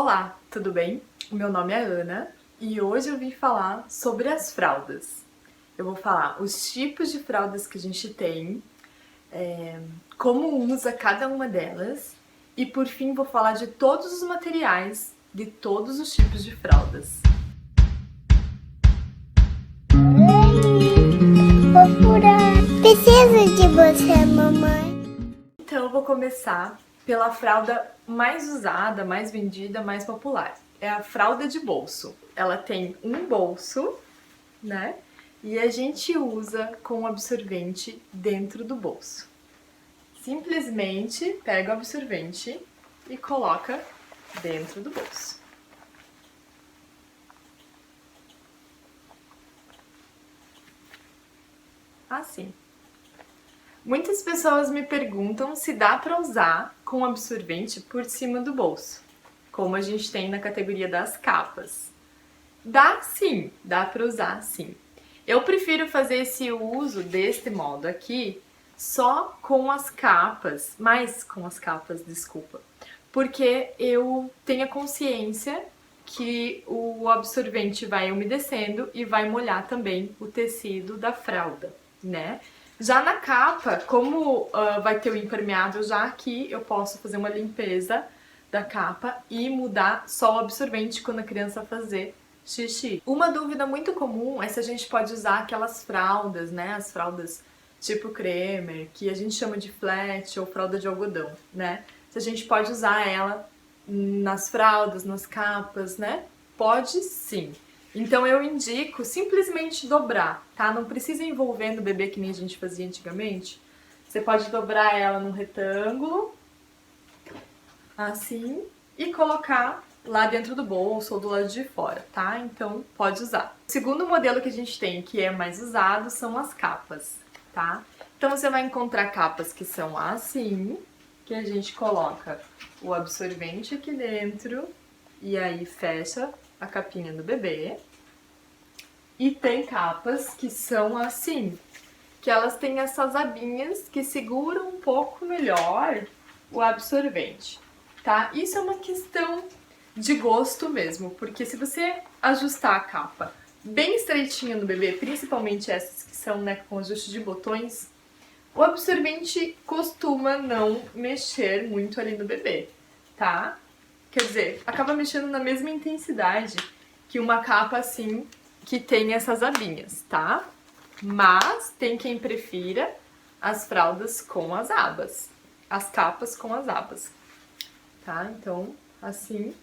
Olá, tudo bem? Meu nome é Ana e hoje eu vim falar sobre as fraldas. Eu vou falar os tipos de fraldas que a gente tem, como usa cada uma delas e por fim vou falar de todos os materiais de todos os tipos de fraldas. Preciso de você, mamãe. Então eu vou começar pela fralda mais usada, mais vendida, mais popular. É a fralda de bolso. Ela tem um bolso, né? E a gente usa com absorvente dentro do bolso. Simplesmente pega o absorvente e coloca dentro do bolso. Assim. Muitas pessoas me perguntam se dá para usar com absorvente por cima do bolso, como a gente tem na categoria das capas. Dá sim, dá para usar sim. Eu prefiro fazer esse uso deste modo aqui só com as capas, mais com as capas, desculpa, porque eu tenho a consciência que o absorvente vai umedecendo e vai molhar também o tecido da fralda, né? Já na capa, como vai ter o impermeável já aqui, eu posso fazer uma limpeza da capa e mudar só o absorvente quando a criança fazer xixi. Uma dúvida muito comum é se a gente pode usar aquelas fraldas, né? As fraldas tipo Cremer, que a gente chama de flat ou fralda de algodão, né? Se a gente pode usar ela nas fraldas, nas capas, né? Pode sim. Então eu indico simplesmente dobrar, tá? Não precisa envolver no bebê que nem a gente fazia antigamente. Você pode dobrar ela num retângulo, assim, e colocar lá dentro do bolso ou do lado de fora, tá? Então pode usar. O segundo modelo que a gente tem, que é mais usado, são as capas, tá? Então você vai encontrar capas que são assim, que a gente coloca o absorvente aqui dentro e aí fecha a capinha do bebê. E tem capas que são assim, que elas têm essas abinhas que seguram um pouco melhor o absorvente, tá? Isso é uma questão de gosto mesmo, porque se você ajustar a capa bem estreitinha no bebê, principalmente essas que são, né, com ajuste de botões, o absorvente costuma não mexer muito ali no bebê, tá? Quer dizer, acaba mexendo na mesma intensidade que uma capa assim, que tem essas abinhas, tá? Mas tem quem prefira as fraldas com as abas, as capas com as abas, tá? Então, assim,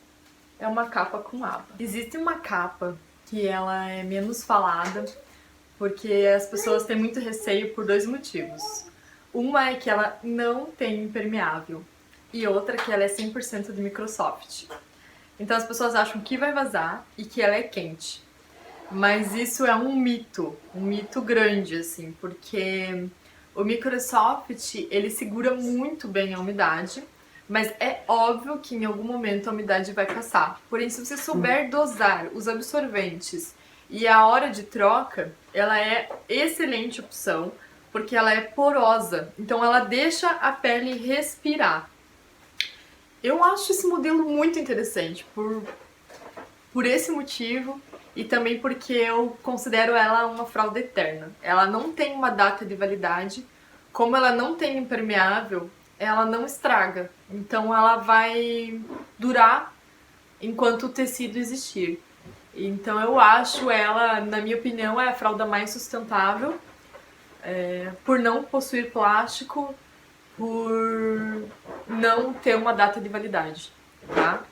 é uma capa com aba. Existe uma capa que ela é menos falada, porque as pessoas têm muito receio por dois motivos. Uma é que ela não tem impermeável e outra que ela é 100% de Microsoft. Então as pessoas acham que vai vazar e que ela é quente. Mas isso é um mito grande, assim, porque o Microsoft, ele segura muito bem a umidade, mas é óbvio que em algum momento a umidade vai passar. Porém, se você souber dosar os absorventes e a hora de troca, ela é excelente opção, porque ela é porosa, então ela deixa a pele respirar. Eu acho esse modelo muito interessante por esse motivo e também porque eu considero ela uma fralda eterna. Ela não tem uma data de validade, como ela não tem impermeável, ela não estraga. Então ela vai durar enquanto o tecido existir. Então eu acho ela, na minha opinião, é a fralda mais sustentável, por não possuir plástico, por não ter uma data de validade, tá?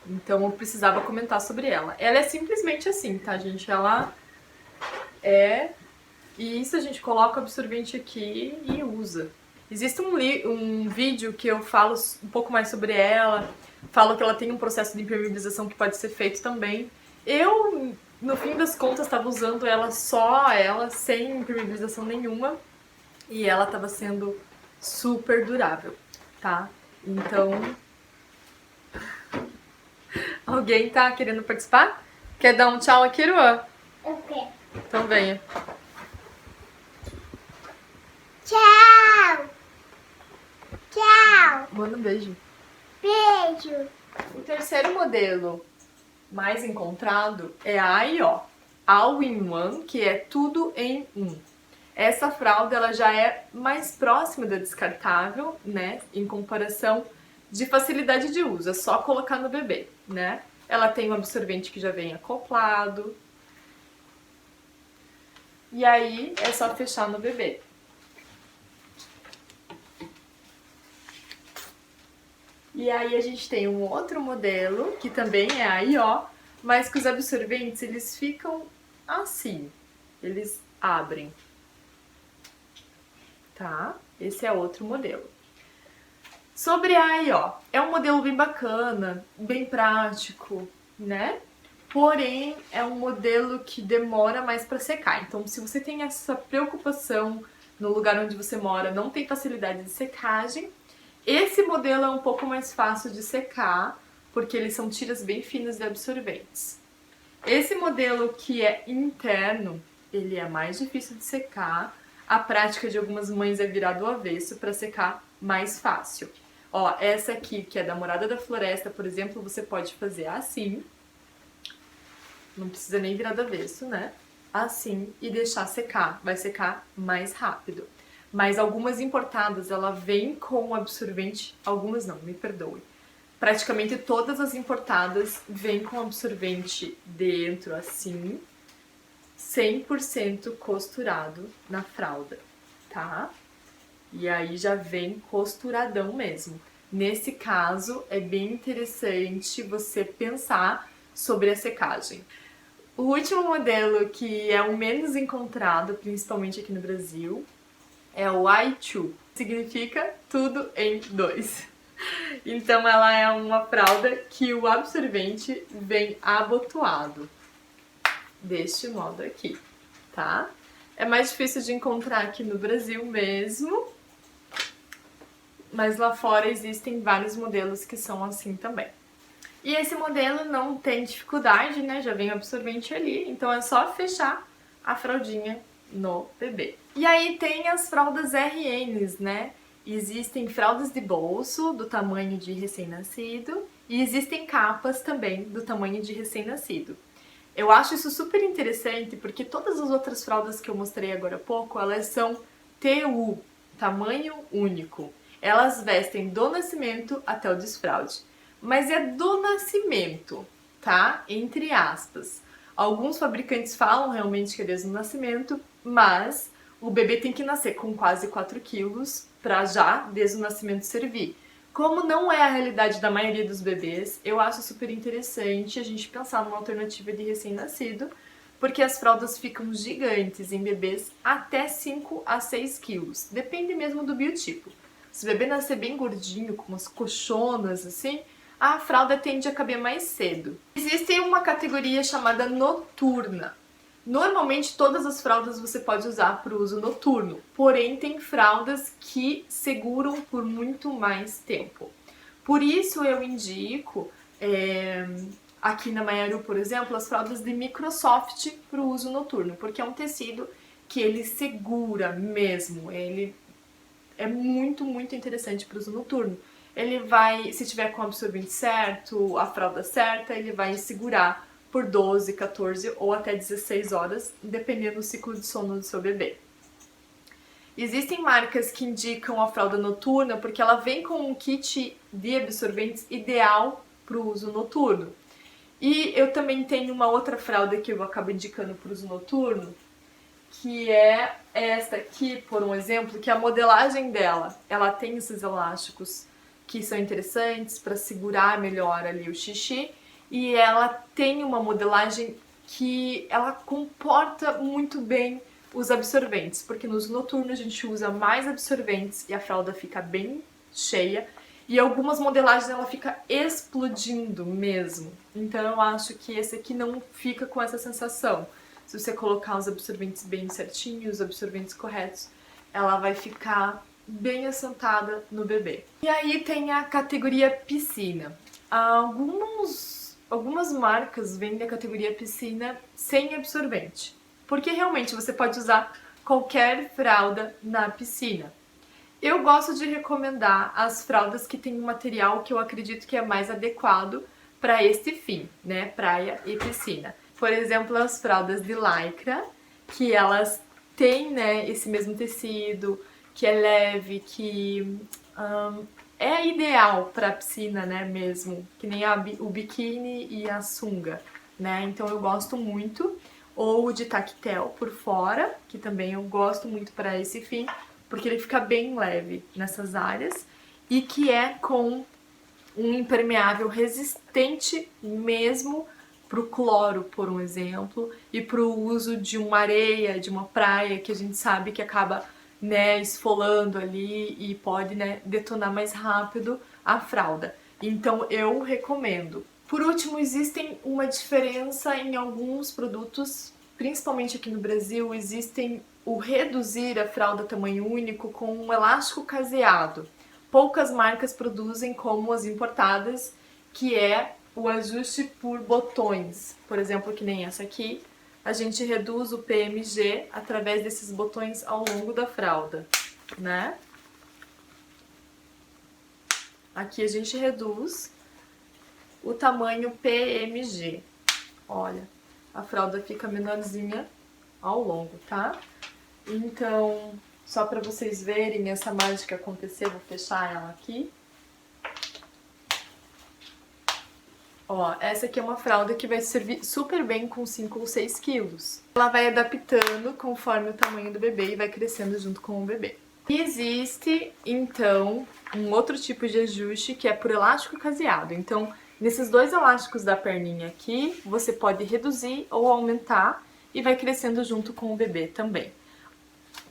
Então eu precisava comentar sobre ela. Ela é simplesmente assim, tá, gente? Ela é... E isso a gente coloca o absorvente aqui e usa. Existe um vídeo que eu falo um pouco mais sobre ela, falo que ela tem um processo de impermeabilização que pode ser feito também. Eu, no fim das contas, estava usando ela só ela, sem impermeabilização nenhuma, e ela estava sendo super durável, tá? Então... Alguém tá querendo participar? Quer dar um tchau aqui, Ruan? Eu quero. Então venha. Tchau! Tchau! Manda um beijo. Beijo! O terceiro modelo mais encontrado é a AIO, All in One, que é tudo em um. Essa fralda ela já é mais próxima da descartável, né, em comparação de facilidade de uso, é só colocar no bebê, né? Ela tem um absorvente que já vem acoplado, e aí é só fechar no bebê. E aí a gente tem um outro modelo, que também é a IO, mas que os absorventes eles ficam assim, eles abrem, tá? Esse é outro modelo. Sobre a IO, é um modelo bem bacana, bem prático, né? Porém, é um modelo que demora mais para secar. Então, se você tem essa preocupação no lugar onde você mora, não tem facilidade de secagem, esse modelo é um pouco mais fácil de secar, porque eles são tiras bem finas de absorventes. Esse modelo que é interno, ele é mais difícil de secar. A prática de algumas mães é virar do avesso para secar mais fácil. Ó, essa aqui, que é da Morada da Floresta, por exemplo, você pode fazer assim. Não precisa nem virar do avesso, né? Assim, e deixar secar. Vai secar mais rápido. Mas algumas importadas, ela vem com absorvente, algumas não, me perdoe. Praticamente todas as importadas vêm com absorvente dentro, assim, 100% costurado na fralda, tá? E aí já vem costuradão mesmo. Nesse caso, é bem interessante você pensar sobre a secagem. O último modelo, que é o menos encontrado, principalmente aqui no Brasil, é o I2, significa tudo em dois. Então ela é uma fralda que o absorvente vem abotoado, deste modo aqui, tá? É mais difícil de encontrar aqui no Brasil mesmo, mas lá fora existem vários modelos que são assim também. E esse modelo não tem dificuldade, né? Já vem o absorvente ali, então é só fechar a fraldinha no bebê. E aí tem as fraldas RNs, né? Existem fraldas de bolso do tamanho de recém-nascido e existem capas também do tamanho de recém-nascido. Eu acho isso super interessante porque todas as outras fraldas que eu mostrei agora há pouco, elas são TU, tamanho único. Elas vestem do nascimento até o desfraude. Mas é do nascimento, tá? Entre aspas. Alguns fabricantes falam realmente que é desde o nascimento, mas o bebê tem que nascer com quase 4 quilos para já, desde o nascimento, servir. Como não é a realidade da maioria dos bebês, eu acho super interessante a gente pensar numa alternativa de recém-nascido, porque as fraldas ficam gigantes em bebês até 5 a 6 quilos. Depende mesmo do biotipo. Se o bebê nascer bem gordinho, com umas coxonas assim, a fralda tende a caber mais cedo. Existe uma categoria chamada noturna. Normalmente todas as fraldas você pode usar para o uso noturno, porém tem fraldas que seguram por muito mais tempo. Por isso eu indico, aqui na Maiaru, por exemplo, as fraldas de Microsoft para o uso noturno, porque é um tecido que ele segura mesmo, ele é muito, muito interessante para o uso noturno. Ele vai, se tiver com o absorvente certo, a fralda certa, ele vai segurar por 12, 14 ou até 16 horas, dependendo do ciclo de sono do seu bebê. Existem marcas que indicam a fralda noturna porque ela vem com um kit de absorventes ideal para o uso noturno. E eu também tenho uma outra fralda que eu acabo indicando para o uso noturno, que é esta aqui, por um exemplo, que a modelagem dela, ela tem esses elásticos que são interessantes para segurar melhor ali o xixi, e ela tem uma modelagem que ela comporta muito bem os absorventes, porque no uso noturno a gente usa mais absorventes e a fralda fica bem cheia, e algumas modelagens ela fica explodindo mesmo. Então eu acho que esse aqui não fica com essa sensação. Se você colocar os absorventes bem certinhos, os absorventes corretos, ela vai ficar bem assentada no bebê. E aí tem a categoria piscina. Algumas marcas vendem a categoria piscina sem absorvente, porque realmente você pode usar qualquer fralda na piscina. Eu gosto de recomendar as fraldas que têm um material que eu acredito que é mais adequado para este fim, né? Praia e piscina. Por exemplo, as fraldas de lycra, que elas têm, né, esse mesmo tecido, que é leve, que é ideal para piscina, né, mesmo, que nem o biquíni e a sunga, né? Então eu gosto muito. Ou de tactel por fora, que também eu gosto muito para esse fim, porque ele fica bem leve nessas áreas e que é com um impermeável resistente mesmo para o cloro, por um exemplo, e para o uso de uma areia, de uma praia que a gente sabe que acaba, né, esfolando ali e pode, né, detonar mais rápido a fralda. Então eu recomendo. Por último, existem uma diferença em alguns produtos, principalmente aqui no Brasil, existem o reduzir a fralda tamanho único com um elástico caseado. Poucas marcas produzem como as importadas, que é o ajuste por botões. Por exemplo, que nem essa aqui, a gente reduz o PMG através desses botões ao longo da fralda, né? Aqui a gente reduz o tamanho PMG. Olha, a fralda fica menorzinha ao longo, tá? Então, só para vocês verem essa mágica acontecer, vou fechar ela aqui. Ó, essa aqui é uma fralda que vai servir super bem com 5 ou 6 quilos. Ela vai adaptando conforme o tamanho do bebê e vai crescendo junto com o bebê. E existe, então, um outro tipo de ajuste que é por elástico caseado. Então, nesses dois elásticos da perninha aqui, você pode reduzir ou aumentar e vai crescendo junto com o bebê também.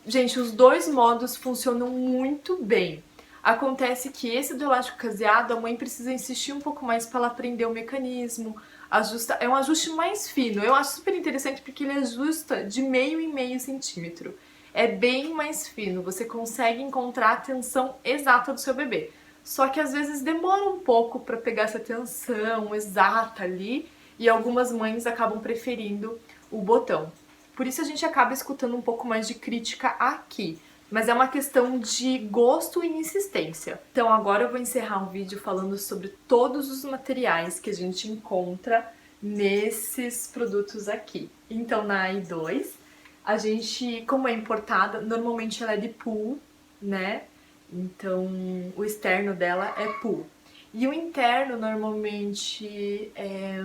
Gente, os dois modos funcionam muito bem. Acontece que esse do elástico caseado, a mãe precisa insistir um pouco mais para ela aprender o mecanismo, ajusta, é um ajuste mais fino. Eu acho super interessante porque ele ajusta de meio em meio centímetro. É bem mais fino, você consegue encontrar a tensão exata do seu bebê. Só que às vezes demora um pouco para pegar essa tensão exata ali e algumas mães acabam preferindo o botão. Por isso a gente acaba escutando um pouco mais de crítica aqui. Mas é uma questão de gosto e insistência. Então agora eu vou encerrar o vídeo falando sobre todos os materiais que a gente encontra nesses produtos aqui. Então na i2, a gente, como é importada, normalmente ela é de pool, né? Então o externo dela é pool. E o interno normalmente é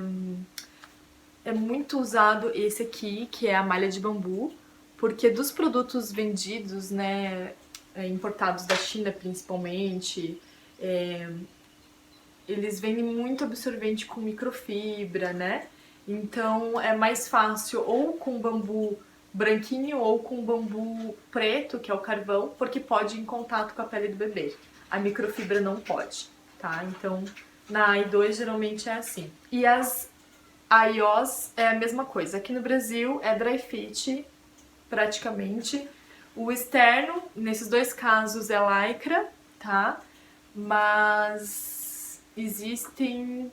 muito usado esse aqui, que é a malha de bambu, porque dos produtos vendidos, né, importados da China principalmente, eles vendem muito absorvente com microfibra, né? Então é mais fácil ou com bambu branquinho ou com bambu preto, que é o carvão, porque pode ir em contato com a pele do bebê. A microfibra não pode, tá? Então na i2 geralmente é assim. E as a iOS é a mesma coisa. Aqui no Brasil é dry fit, praticamente. O externo, nesses dois casos, é lycra, tá? Mas existem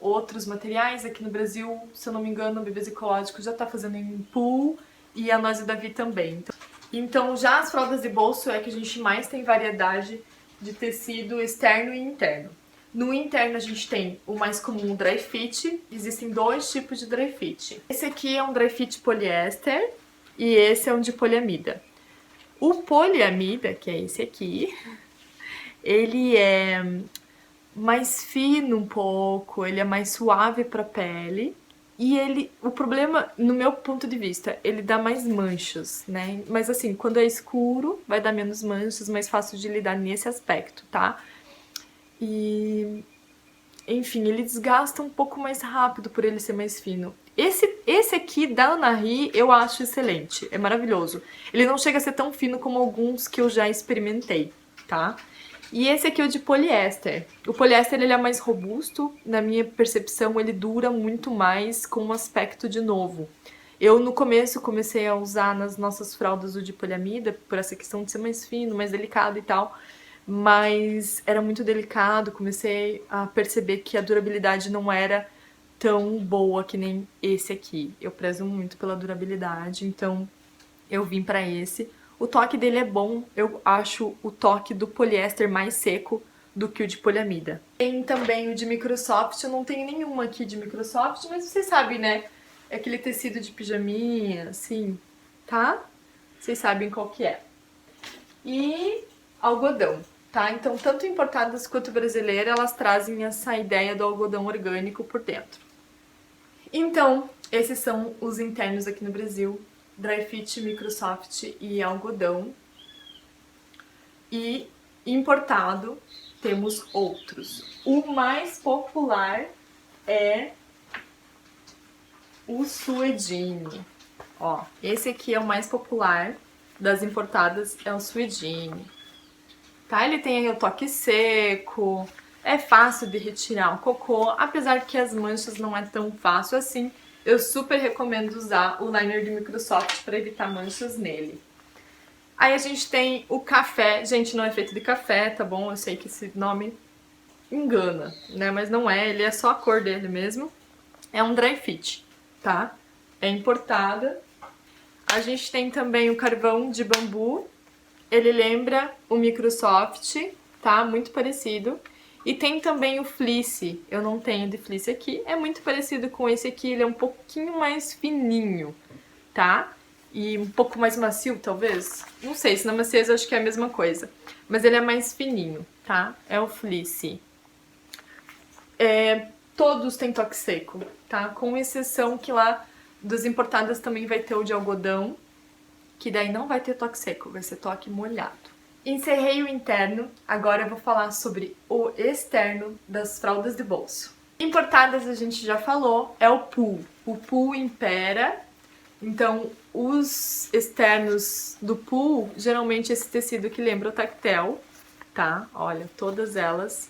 outros materiais. Aqui no Brasil, se eu não me engano, o Bebês Ecológicos já tá fazendo em pool e a Nós e Davi também. Então, já as fraldas de bolso é que a gente mais tem variedade de tecido externo e interno. No interno a gente tem o mais comum, o dry fit. Existem dois tipos de dry fit. Esse aqui é um dry fit poliéster e esse é um de poliamida. O poliamida, que é esse aqui, ele é mais fino um pouco, ele é mais suave para a pele. E ele, o problema, no meu ponto de vista, ele dá mais manchas, né? Mas assim, quando é escuro, vai dar menos manchas, mais fácil de lidar nesse aspecto, tá? E, enfim, ele desgasta um pouco mais rápido por ele ser mais fino. Esse aqui da Ana Ri eu acho excelente, é maravilhoso. Ele não chega a ser tão fino como alguns que eu já experimentei, tá? E esse aqui é o de poliéster. O poliéster ele é mais robusto, na minha percepção ele dura muito mais com um aspecto de novo. Eu no começo comecei a usar nas nossas fraldas o de poliamida, por essa questão de ser mais fino, mais delicado e tal, mas era muito delicado, comecei a perceber que a durabilidade não era tão boa que nem esse aqui. Eu prezo muito pela durabilidade, então eu vim pra esse. O toque dele é bom, eu acho o toque do poliéster mais seco do que o de poliamida. Tem também o de Microsoft, eu não tenho nenhuma aqui de Microsoft, mas vocês sabem, né? É aquele tecido de pijaminha, assim, tá? Vocês sabem qual que é. E algodão, tá? Então, tanto importadas quanto brasileiras, elas trazem essa ideia do algodão orgânico por dentro. Então, esses são os internos aqui no Brasil, Dri-Fit, Microsoft e algodão. E importado, temos outros. O mais popular é o Suedine. Ó, esse aqui é o mais popular das importadas, é o Suedine. Tá? Ele tem aí o toque seco, é fácil de retirar o cocô, apesar que as manchas não é tão fácil assim. Eu super recomendo usar o liner de Microsoft para evitar manchas nele. Aí a gente tem o café. Gente, não é feito de café, tá bom? Eu sei que esse nome engana, né? Mas não é, ele é só a cor dele mesmo. É um dry fit, tá? É importada. A gente tem também o carvão de bambu. Ele lembra o Microsoft, tá? Muito parecido. E tem também o fleece. Eu não tenho de fleece aqui. É muito parecido com esse aqui. Ele é um pouquinho mais fininho, tá? E um pouco mais macio, talvez. Não sei, se na maciez eu acho que é a mesma coisa. Mas ele é mais fininho, tá? É o fleece. Todos têm toque seco, tá? Com exceção que lá dos importados também vai ter o de algodão, que daí não vai ter toque seco, vai ser toque molhado. Encerrei o interno, agora eu vou falar sobre o externo das fraldas de bolso. Importadas a gente já falou, é o pool. O pool impera, então os externos do pool, geralmente esse tecido que lembra o tactel, tá? Olha, todas elas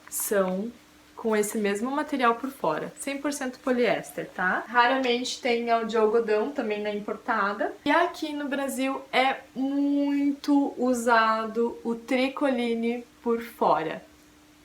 são com esse mesmo material por fora, 100% poliéster, tá? Raramente tem o de algodão também na importada. E aqui no Brasil é muito usado o tricoline por fora,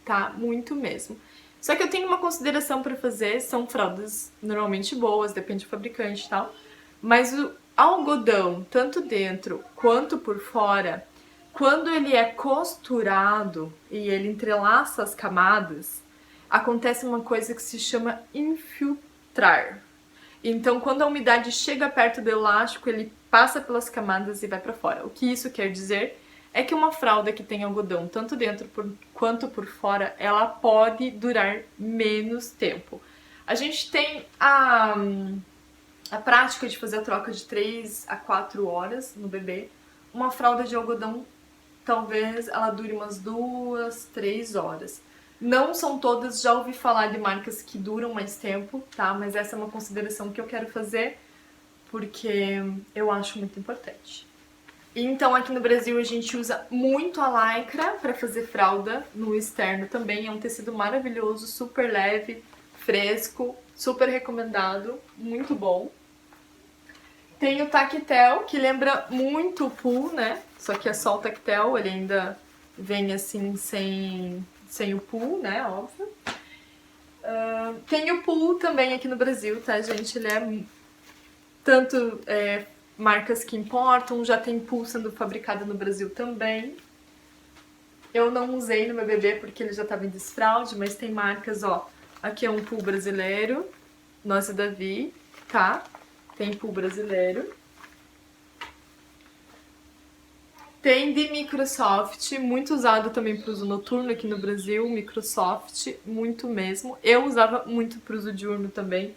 tá? Muito mesmo. Só que eu tenho uma consideração para fazer, são fraldas normalmente boas, depende do fabricante e tal, mas o algodão, tanto dentro quanto por fora, quando ele é costurado e ele entrelaça as camadas, acontece uma coisa que se chama infiltrar. Então, quando a umidade chega perto do elástico, ele passa pelas camadas e vai para fora. O que isso quer dizer é que uma fralda que tem algodão tanto dentro quanto por fora, ela pode durar menos tempo. A gente tem a prática de fazer a troca de 3 a 4 horas no bebê. Uma fralda de algodão, talvez ela dure umas 2, 3 horas. Não são todas, já ouvi falar de marcas que duram mais tempo, tá? Mas essa é uma consideração que eu quero fazer porque eu acho muito importante. Então aqui no Brasil a gente usa muito a lycra para fazer fralda no externo também. É um tecido maravilhoso, super leve, fresco, super recomendado, muito bom. Tem o tactel, que lembra muito o pool, né? Só que é só o tactel, ele ainda vem assim sem o pool, né? Óbvio. Tem o pool também aqui no Brasil, tá, gente? Ele é tanto marcas que importam, já tem pool sendo fabricado no Brasil também. Eu não usei no meu bebê porque ele já estava em desfraude, mas tem marcas, ó. Aqui é um pool brasileiro, Nós e Davi, tá? Tem pool brasileiro. Tem de Microsoft, muito usado também para uso noturno aqui no Brasil, Microsoft, muito mesmo. Eu usava muito para uso diurno também.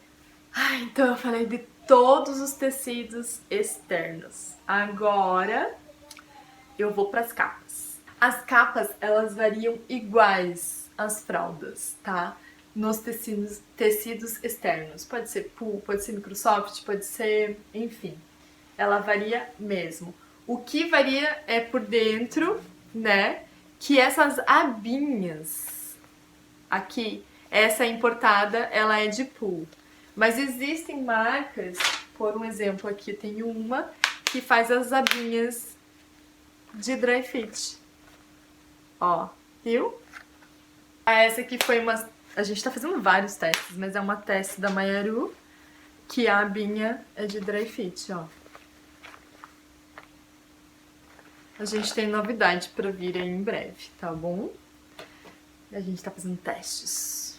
Então eu falei de todos os tecidos externos. Agora eu vou para as capas. As capas, elas variam iguais às fraldas, tá? Nos tecidos externos. Pode ser pool, pode ser Microsoft, pode ser... enfim. Ela varia mesmo. O que varia é por dentro, né? Que essas abinhas aqui, essa importada, ela é de pool. Mas existem marcas, por um exemplo aqui, tem uma que faz as abinhas de dry fit. Ó, viu? Essa aqui foi uma... A gente tá fazendo vários testes, mas é uma teste da Mayaru, que a abinha é de dry fit, ó. A gente tem novidade pra vir aí em breve, tá bom? A gente tá fazendo testes.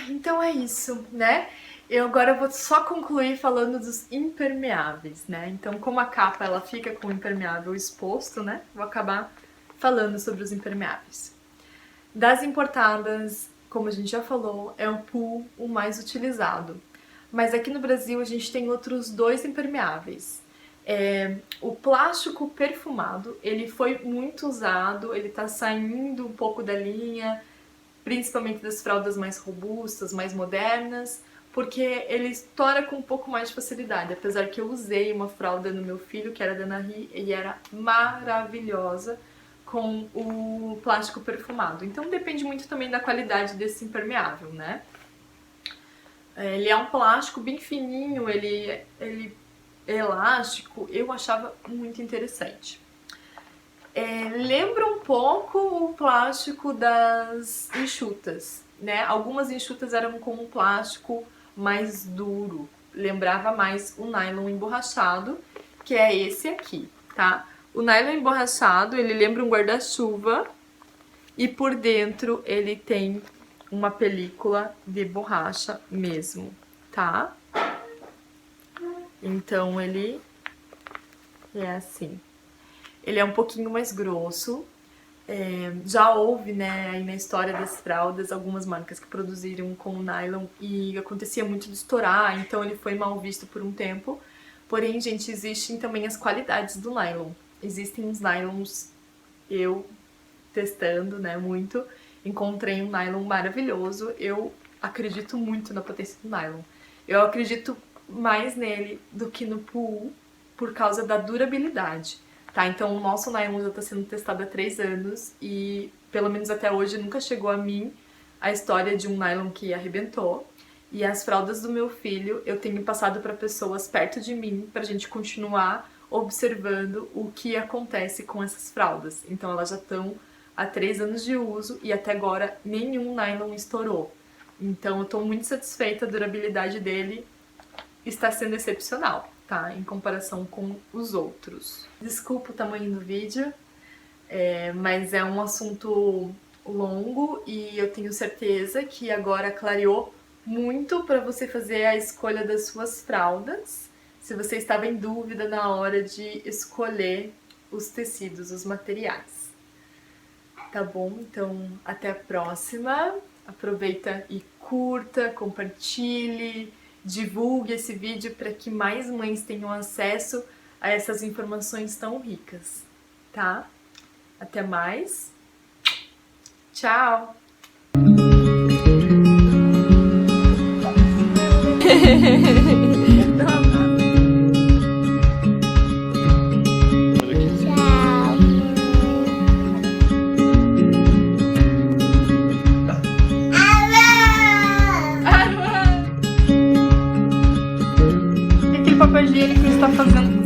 Então é isso, né? Eu agora vou só concluir falando dos impermeáveis, né? Então, como a capa ela fica com o impermeável exposto, né? Vou acabar falando sobre os impermeáveis. Das importadas, como a gente já falou, é o PU o mais utilizado. Mas aqui no Brasil a gente tem outros 2 impermeáveis. O plástico perfumado, ele foi muito usado, ele tá saindo um pouco da linha, principalmente das fraldas mais robustas, mais modernas, porque ele estoura com um pouco mais de facilidade. Apesar que eu usei uma fralda no meu filho, que era da Nahi, e era maravilhosa com o plástico perfumado. Então depende muito também da qualidade desse impermeável, né? Ele é um plástico bem fininho, ele é elástico, eu achava muito interessante. Lembra um pouco o plástico das enxutas, né? Algumas enxutas eram com um plástico mais duro, lembrava mais o nylon emborrachado, que é esse aqui, tá? O nylon emborrachado, ele lembra um guarda-chuva e por dentro ele tem uma película de borracha mesmo, tá? Então ele é assim. Ele é um pouquinho mais grosso. Já houve, né, aí na história das fraldas, algumas marcas que produziram com nylon e acontecia muito de estourar, então ele foi mal visto por um tempo. Porém, gente, existem também as qualidades do nylon. Existem uns nylons, eu testando, né, muito, encontrei um nylon maravilhoso. Eu acredito muito na potência do nylon. Eu acredito mais nele do que no PU por causa da durabilidade. Tá, então o nosso nylon já está sendo testado há 3 anos e, pelo menos até hoje, nunca chegou a mim a história de um nylon que arrebentou. E as fraldas do meu filho eu tenho passado para pessoas perto de mim pra gente continuar observando o que acontece com essas fraldas. Então elas já estão há 3 anos de uso e até agora nenhum nylon estourou. Então eu tô muito satisfeita, a durabilidade dele está sendo excepcional, tá? Em comparação com os outros. Desculpa o tamanho do vídeo, mas é um assunto longo e eu tenho certeza que agora clareou muito para você fazer a escolha das suas fraldas, se você estava em dúvida na hora de escolher os tecidos, os materiais. Tá bom? Então, até a próxima. Aproveita e curta, compartilhe, divulgue esse vídeo para que mais mães tenham acesso a essas informações tão ricas, tá? Até mais. Tchau! Papel higiênico está fazendo.